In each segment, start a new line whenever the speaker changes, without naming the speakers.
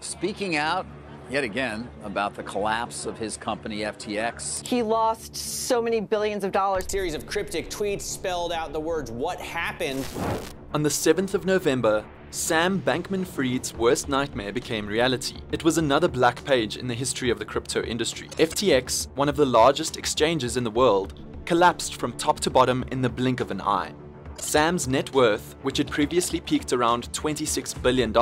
Speaking out yet again about the collapse of his company FTX.
He lost so many billions of dollars.
A series of cryptic tweets spelled out the words, "What happened?"
On the 7th of November, Sam Bankman-Fried's worst nightmare became reality. It was another black page in the history of the crypto industry. FTX, one of the largest exchanges in the world, collapsed from top to bottom in the blink of an eye. Sam's net worth, which had previously peaked around $26 billion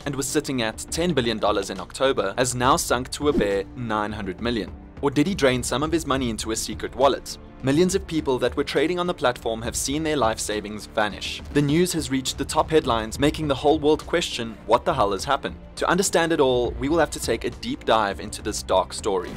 and was sitting at $10 billion in October, has now sunk to a bare $900 million. Or did he drain some of his money into a secret wallet? Millions of people that were trading on the platform have seen their life savings vanish. The news has reached the top headlines, making the whole world question what the hell has happened. To understand it all, we will have to take a deep dive into this dark story.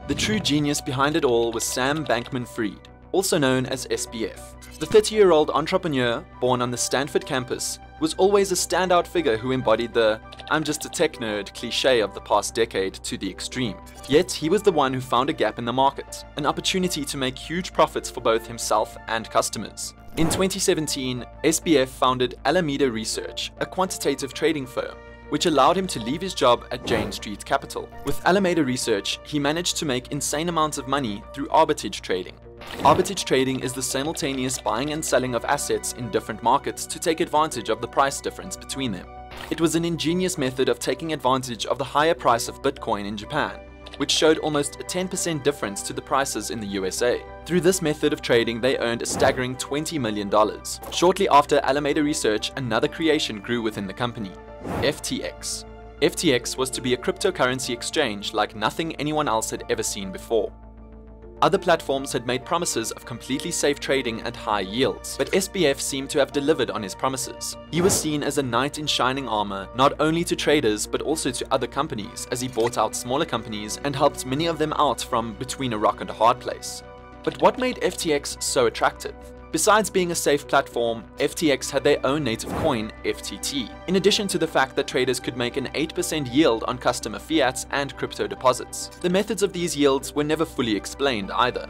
The true genius behind it all was Sam Bankman-Fried, also known as SBF. The 30-year-old entrepreneur, born on the Stanford campus, was always a standout figure who embodied the "I'm just a tech nerd" cliché of the past decade to the extreme. Yet he was the one who found a gap in the market, an opportunity to make huge profits for both himself and customers. In 2017, SBF founded Alameda Research, a quantitative trading firm, which allowed him to leave his job at Jane Street Capital. With Alameda Research, he managed to make insane amounts of money through arbitrage trading. Arbitrage trading is the simultaneous buying and selling of assets in different markets to take advantage of the price difference between them. It was an ingenious method of taking advantage of the higher price of Bitcoin in Japan, which showed almost a 10% difference to the prices in the USA. Through this method of trading, they earned a staggering $20 million. Shortly after Alameda Research, another creation grew within the company: FTX. FTX was to be a cryptocurrency exchange like nothing anyone else had ever seen before. Other platforms had made promises of completely safe trading and high yields, but SBF seemed to have delivered on his promises. He was seen as a knight in shining armor, not only to traders but also to other companies, as he bought out smaller companies and helped many of them out from between a rock and a hard place. But what made FTX so attractive? Besides being a safe platform, FTX had their own native coin, FTT, in addition to the fact that traders could make an 8% yield on customer fiat and crypto deposits. The methods of these yields were never fully explained either.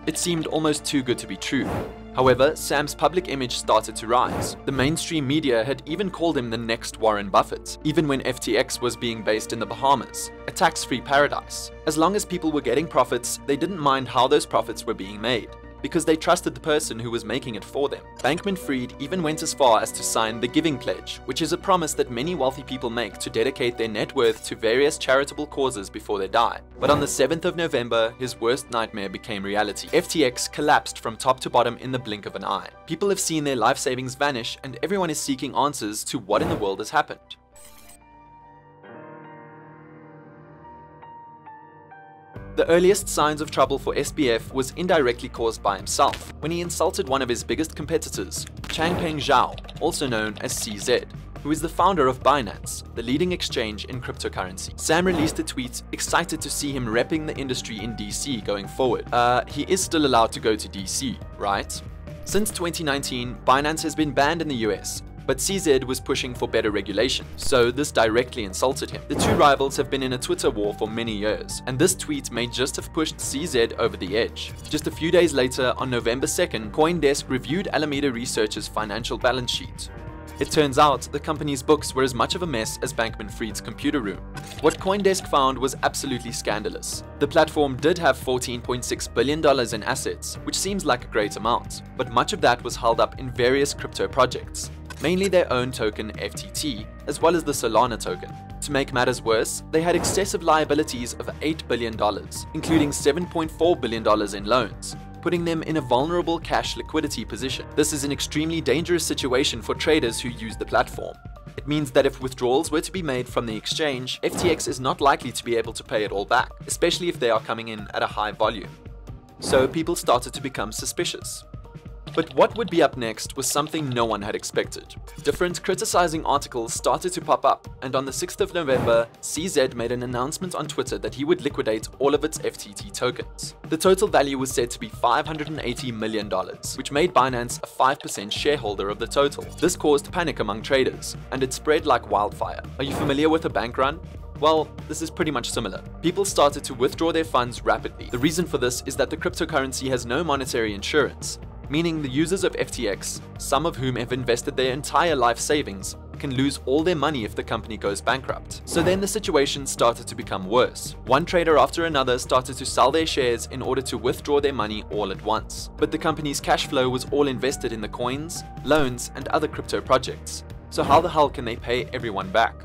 It seemed almost too good to be true. However, Sam's public image started to rise. The mainstream media had even called him the next Warren Buffett, even when FTX was being based in the Bahamas, a tax-free paradise. As long as people were getting profits, they didn't mind how those profits were being made, because they trusted the person who was making it for them. Bankman-Fried even went as far as to sign the Giving Pledge, which is a promise that many wealthy people make to dedicate their net worth to various charitable causes before they die. But on the 7th of November, his worst nightmare became reality. FTX collapsed from top to bottom in the blink of an eye. People have seen their life savings vanish, and everyone is seeking answers to what in the world has happened. The earliest signs of trouble for SBF was indirectly caused by himself, when he insulted one of his biggest competitors, Changpeng Zhao, also known as CZ, who is the founder of Binance, the leading exchange in cryptocurrency. Sam released a tweet excited to see him repping the industry in DC going forward. He is still allowed to go to DC, right? Since 2019, Binance has been banned in the US, but CZ was pushing for better regulation, so this directly insulted him. The two rivals have been in a Twitter war for many years, and this tweet may just have pushed CZ over the edge. Just a few days later, on November 2nd, CoinDesk reviewed Alameda Research's financial balance sheet. It turns out the company's books were as much of a mess as Bankman-Fried's computer room. What CoinDesk found was absolutely scandalous. The platform did have $14.6 billion in assets, which seems like a great amount, but much of that was held up in various crypto projects, mainly their own token FTT, as well as the Solana token. To make matters worse, they had excessive liabilities of $8 billion, including $7.4 billion in loans, putting them in a vulnerable cash liquidity position. This is an extremely dangerous situation for traders who use the platform. It means that if withdrawals were to be made from the exchange, FTX is not likely to be able to pay it all back, especially if they are coming in at a high volume. So people started to become suspicious. But what would be up next was something no one had expected. Different criticizing articles started to pop up, and on the 6th of November, CZ made an announcement on Twitter that he would liquidate all of its FTT tokens. The total value was said to be $580 million, which made Binance a 5% shareholder of the total. This caused panic among traders, and it spread like wildfire. Are you familiar with a bank run? Well, this is pretty much similar. People started to withdraw their funds rapidly. The reason for this is that the cryptocurrency has no monetary insurance, meaning the users of FTX, some of whom have invested their entire life savings, can lose all their money if the company goes bankrupt. So then the situation started to become worse. One trader after another started to sell their shares in order to withdraw their money all at once. But the company's cash flow was all invested in the coins, loans, and other crypto projects. So how the hell can they pay everyone back?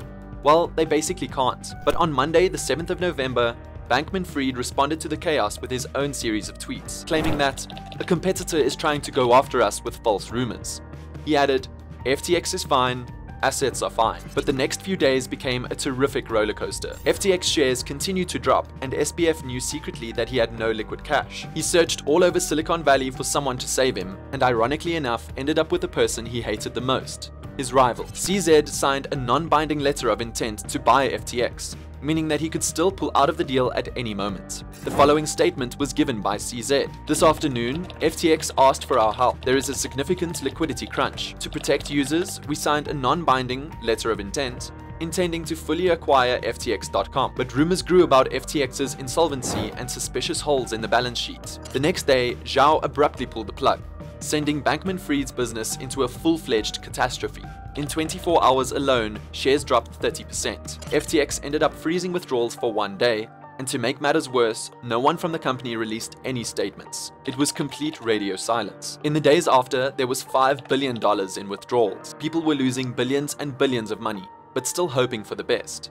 Well, they basically can't. But on Monday, the 7th of November, Bankman-Fried responded to the chaos with his own series of tweets, claiming that a competitor is trying to go after us with false rumors. He added, "FTX is fine, assets are fine." But the next few days became a terrific roller coaster. FTX shares continued to drop, and SBF knew secretly that he had no liquid cash. He searched all over Silicon Valley for someone to save him, and ironically enough, ended up with the person he hated the most, his rival. CZ signed a non-binding letter of intent to buy FTX, meaning that he could still pull out of the deal at any moment. The following statement was given by CZ. "This afternoon, FTX asked for our help. There is a significant liquidity crunch. To protect users, we signed a non-binding letter of intent, intending to fully acquire FTX.com. But rumors grew about FTX's insolvency and suspicious holes in the balance sheet. The next day, Zhao abruptly pulled the plug, sending Bankman-Fried's business into a full-fledged catastrophe. In 24 hours alone, shares dropped 30%. FTX ended up freezing withdrawals for one day, and to make matters worse, no one from the company released any statements. It was complete radio silence. In the days after, there was $5 billion in withdrawals. People were losing billions and billions of money, but still hoping for the best.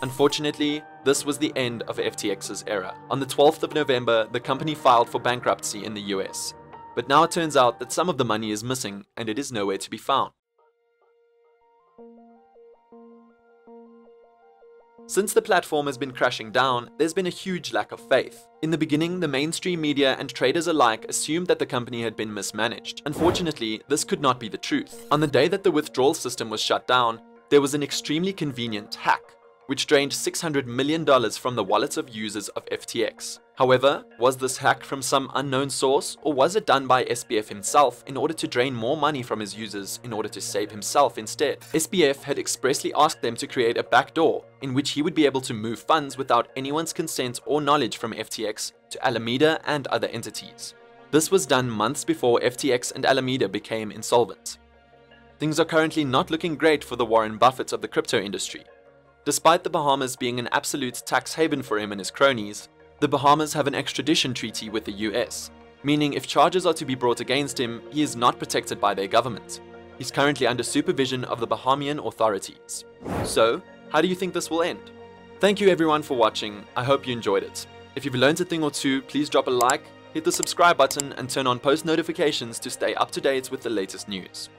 Unfortunately, this was the end of FTX's era. On the 12th of November, the company filed for bankruptcy in the US. But now it turns out that some of the money is missing, and it is nowhere to be found. Since the platform has been crashing down, there's been a huge lack of faith. In the beginning, the mainstream media and traders alike assumed that the company had been mismanaged. Unfortunately, this could not be the truth. On the day that the withdrawal system was shut down, there was an extremely convenient hack, which drained $600 million from the wallets of users of FTX. However, was this hack from some unknown source, or was it done by SBF himself in order to drain more money from his users in order to save himself instead? SBF had expressly asked them to create a backdoor in which he would be able to move funds without anyone's consent or knowledge from FTX to Alameda and other entities. This was done months before FTX and Alameda became insolvent. Things are currently not looking great for the Warren Buffett of the crypto industry. Despite the Bahamas being an absolute tax haven for him and his cronies, the Bahamas have an extradition treaty with the US, meaning if charges are to be brought against him, he is not protected by their government. He's currently under supervision of the Bahamian authorities. So, how do you think this will end? Thank you everyone for watching. I hope you enjoyed it. If you've learned a thing or two, please drop a like, hit the subscribe button, and turn on post notifications to stay up to date with the latest news.